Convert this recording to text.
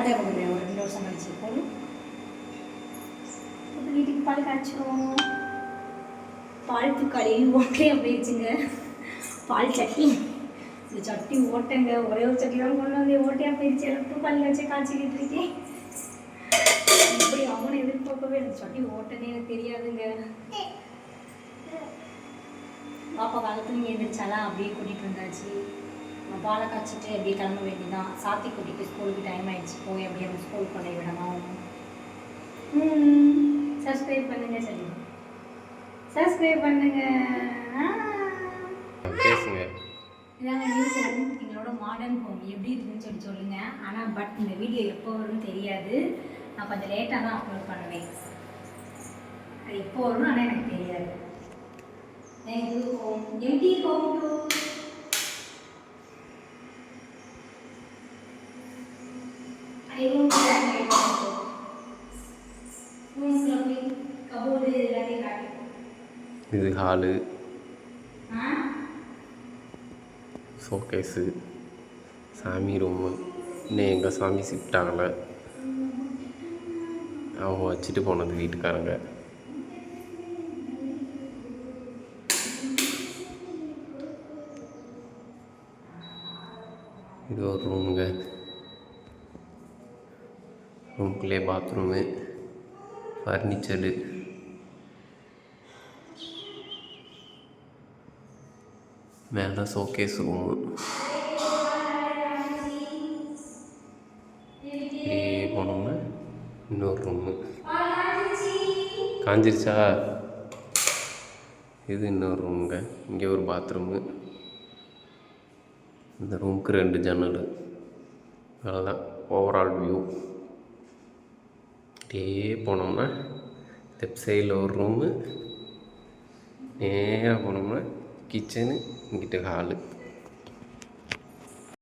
தேவை கொடுக்குறேன் ஒரு 2 வருஷம் கழிச்சு போதும். வீட்டுக்கு பால் காய்ச்சிரும். பால் தூக்காளி ஓட்டையாக போயிடுச்சுங்க. பால் சட்னி இந்த சட்னி ஓட்டைங்க. ஒரே ஒரு சட்னி தான் கொண்டு வந்து ஓட்டையாக போயிடுச்சு. எனக்கு பால் காய்ச்சிக்கிட்டு இருக்கேன். இப்படி அவனை எதிர்பார்க்கவே எனக்கு சட்னி ஓட்டனே எனக்கு தெரியாதுங்க. பாப்பா காலத்துல நீங்கள் எந்திரிச்சாலாம் அப்படியே கூட்டிகிட்டு வந்தாச்சு. நான் பாலை காய்ச்சிட்டு அப்படியே கிளம்ப வேண்டியதான். சாத்தி கூட்டிகிட்டு ஸ்கூலுக்கு டைம் ஆகிடுச்சு. போய் அப்படியே அந்த ஸ்கூல் கொண்டு விடணும். சப்ஸ்கிரைப் பண்ணுங்க. சரி சப்ஸ்கிரைப் பண்ணுங்க. இதாங்க நியூசிலாந்து எங்களோட மாடர்ன் ஹோம் எப்படி இருக்குன்னு சொல்லுங்கள். ஆனால் பட் இந்த வீடியோ எப்போ வரும்னு தெரியாது. நான் கொஞ்சம் லேட்டாக தான் அப்லோட் பண்ணுவேன். அது எப்போ வரும்னு ஆனால் எனக்கு தெரியாது. Empty home tour. இது ஹாலு, ஷோகேஸு, சாமி ரூமு. இன்னும் எங்கள் சாமி ஷிஃப்ட் ஆகலை. அவங்க வச்சுட்டு போனது வீட்டுக்காரங்க. இது ஒரு ரூமுங்க. ரூம்குள்ளே பாத்ரூமு, ஃபர்னிச்சரு, மேலே ஷோகேஸ் ரூமு. இப்படியே போனோம்னா இன்னொரு ரூமு. காஞ்சிருச்சா? இது இன்னொரு ரூமுங்க. இங்கே ஒரு பாத்ரூமு. இந்த ரூமுக்கு 2 ஜன்னல். அவ்வளோதான் ஓவரால் வியூ. அப்படியே போனோம்னா லெஃப்ட் சைடில் ஒரு ரூமு, நேராக போனோம்னா கிச்சனு, இங்கிட்ட ஹாலு.